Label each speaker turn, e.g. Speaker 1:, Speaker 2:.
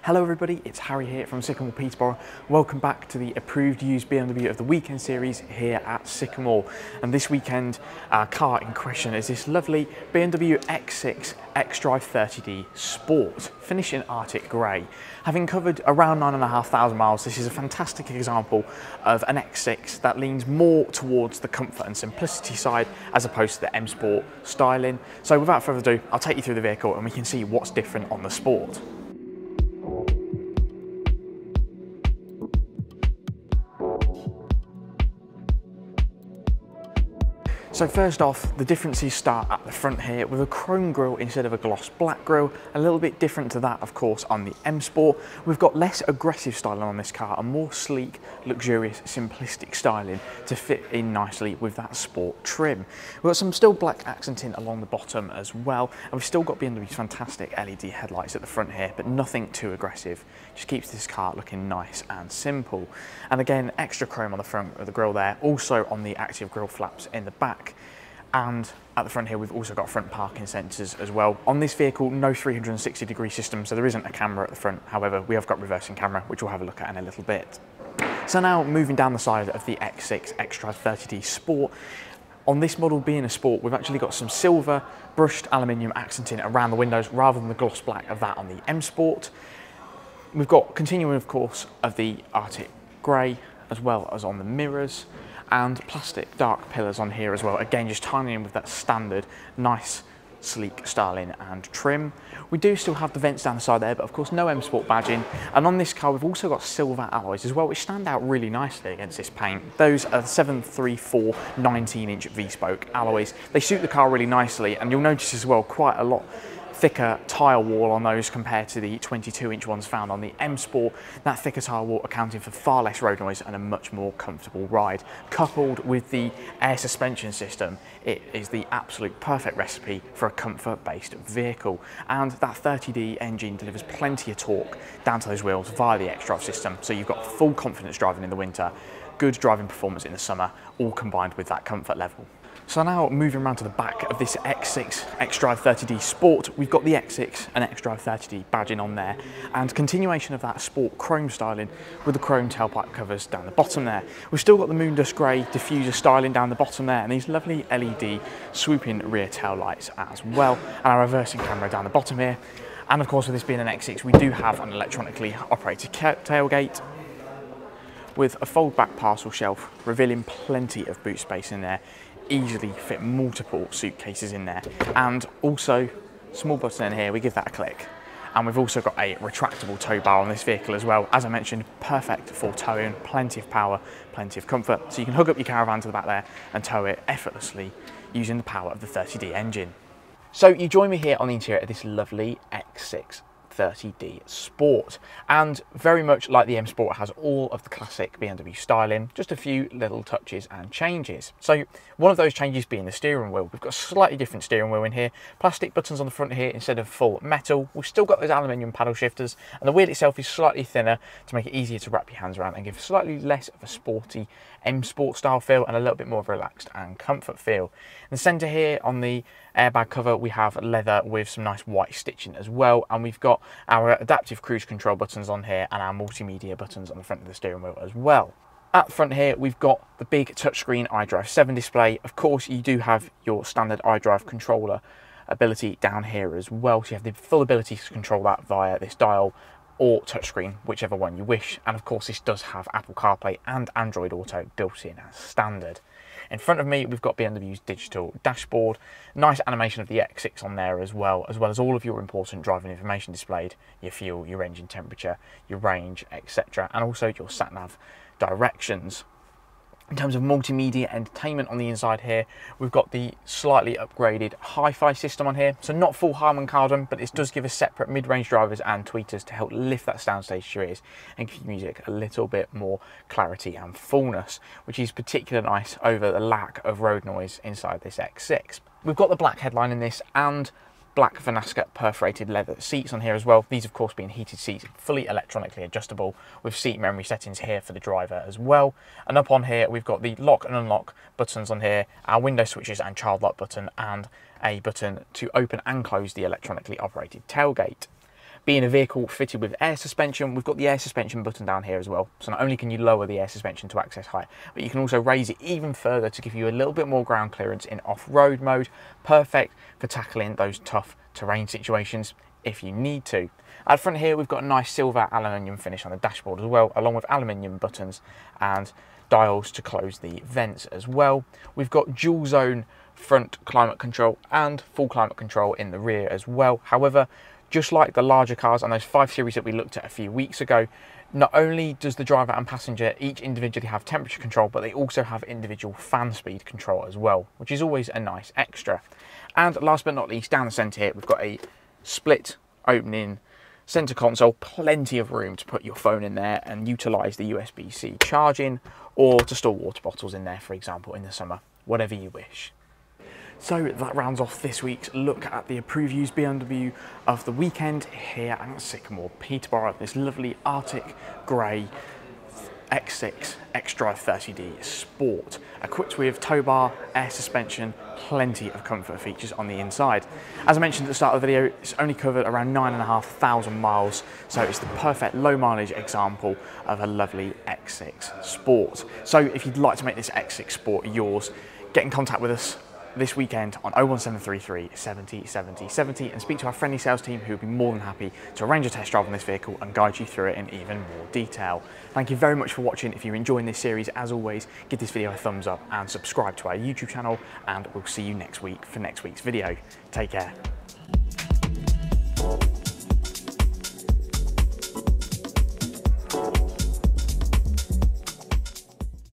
Speaker 1: Hello everybody, it's Harry here from Sycamore Peterborough. Welcome back to the approved used BMW of the weekend series here at Sycamore. And this weekend, our car in question is this lovely BMW X6 xDrive 30D Sport, finished in Arctic Grey. Having covered around 9,500 miles, this is a fantastic example of an X6 that leans more towards the comfort and simplicity side as opposed to the M Sport styling. So without further ado, I'll take you through the vehicle and we can see what's different on the Sport. So first off, the differences start at the front here with a chrome grille instead of a gloss black grille, a little bit different to that of course on the M Sport. We've got less aggressive styling on this car and more sleek, luxurious, simplistic styling to fit in nicely with that Sport trim. We've got some still black accenting along the bottom as well, and we've still got BMW's fantastic LED headlights at the front here, but nothing too aggressive. Just keeps this car looking nice and simple. And again, extra chrome on the front of the grille there, also on the active grille flaps in the back. And at the front here, we've also got front parking sensors as well. On this vehicle, no 360-degree system, so there isn't a camera at the front. However, we have got reversing camera, which we'll have a look at in a little bit. So now moving down the side of the X6 xDrive 30D Sport. On this model being a Sport, we've actually got some silver brushed aluminium accenting around the windows rather than the gloss black of that on the M Sport. We've got continuing, of course, of the Arctic Grey as well as on the mirrors, and plastic dark pillars on here as well, again just tying in with that standard nice sleek styling and trim. We do still have the vents down the side there, but of course no M Sport badging, and on this car we've also got silver alloys as well, which stand out really nicely against this paint. Those are 734 19-inch V-spoke alloys. They suit the car really nicely, and you'll notice as well quite a lot thicker tyre wall on those compared to the 22-inch ones found on the M Sport. That thicker tyre wall accounting for far less road noise and a much more comfortable ride. Coupled with the air suspension system, it is the absolute perfect recipe for a comfort-based vehicle. And that 30D engine delivers plenty of torque down to those wheels via the xDrive system, so you've got full confidence driving in the winter, good driving performance in the summer, all combined with that comfort level. So now moving around to the back of this X6 xDrive 30D Sport, we've got the X6 and xDrive 30D badging on there, and continuation of that Sport chrome styling with the chrome tailpipe covers down the bottom there. We've still got the Moondust Grey diffuser styling down the bottom there, and these lovely LED swooping rear tail lights as well, and our reversing camera down the bottom here. And of course, with this being an X6, we do have an electronically operated tailgate with a fold back parcel shelf, revealing plenty of boot space in there. Easily fit multiple suitcases in there, and also small button in here, we give that a click, and we've also got a retractable tow bar on this vehicle as well. As I mentioned, perfect for towing, plenty of power, plenty of comfort, so you can hook up your caravan to the back there and tow it effortlessly using the power of the 30D engine. So you join me here on the interior of this lovely X6 30D Sport, and very much like the M Sport, has all of the classic BMW styling, just a few little touches and changes. So one of those changes being the steering wheel. We've got a slightly different steering wheel in here, plastic buttons on the front here instead of full metal. We've still got those aluminium paddle shifters, and the wheel itself is slightly thinner to make it easier to wrap your hands around and give slightly less of a sporty M Sport style feel and a little bit more of a relaxed and comfort feel. In the centre here on the airbag cover, we have leather with some nice white stitching as well, and we've got our adaptive cruise control buttons on here and our multimedia buttons on the front of the steering wheel as well. At the front here, we've got the big touchscreen iDrive 7 display. Of course, you do have your standard iDrive controller ability down here as well, so you have the full ability to control that via this dial or touchscreen, whichever one you wish. And of course, this does have Apple CarPlay and Android Auto built in as standard. In front of me, we've got BMW's digital dashboard, nice animation of the X6 on there as well as all of your important driving information displayed, your fuel, your engine temperature, your range, etc., and also your sat-nav directions. In terms of multimedia entertainment on the inside here, we've got the slightly upgraded hi-fi system on here. So not full Harman Kardon, but this does give us separate mid-range drivers and tweeters to help lift that soundstage to your ears and give music a little bit more clarity and fullness, which is particularly nice over the lack of road noise inside this X6. We've got the black headline in this and black Vanaska perforated leather seats on here as well. These of course being heated seats, fully electronically adjustable with seat memory settings here for the driver as well. And up on here we've got the lock and unlock buttons on here, our window switches and child lock button, and a button to open and close the electronically operated tailgate. Being a vehicle fitted with air suspension, we've got the air suspension button down here as well. So not only can you lower the air suspension to access height, but you can also raise it even further to give you a little bit more ground clearance in off-road mode. Perfect for tackling those tough terrain situations if you need to. At the front here, we've got a nice silver aluminium finish on the dashboard as well, along with aluminium buttons and dials to close the vents as well. We've got dual zone front climate control and full climate control in the rear as well. However, just like the larger cars and those 5 Series that we looked at a few weeks ago, not only does the driver and passenger each individually have temperature control, but they also have individual fan speed control as well, which is always a nice extra. And last but not least, down the centre here, we've got a split opening centre console, plenty of room to put your phone in there and utilise the USB-C charging, or to store water bottles in there, for example, in the summer, whatever you wish. So that rounds off this week's look at the approved used BMW of the weekend here at Sycamore Peterborough. This lovely Arctic grey X6 X-Drive 30D Sport, equipped with tow bar, air suspension, plenty of comfort features on the inside. As I mentioned at the start of the video, it's only covered around 9,500 miles, so it's the perfect low mileage example of a lovely X6 Sport. So if you'd like to make this X6 Sport yours, get in contact with us this weekend on 01733 70 70 70 and speak to our friendly sales team, who will be more than happy to arrange a test drive on this vehicle and guide you through it in even more detail. Thank you very much for watching. If you're enjoying this series, as always, give this video a thumbs up and subscribe to our YouTube channel, and we'll see you next week for next week's video. Take care.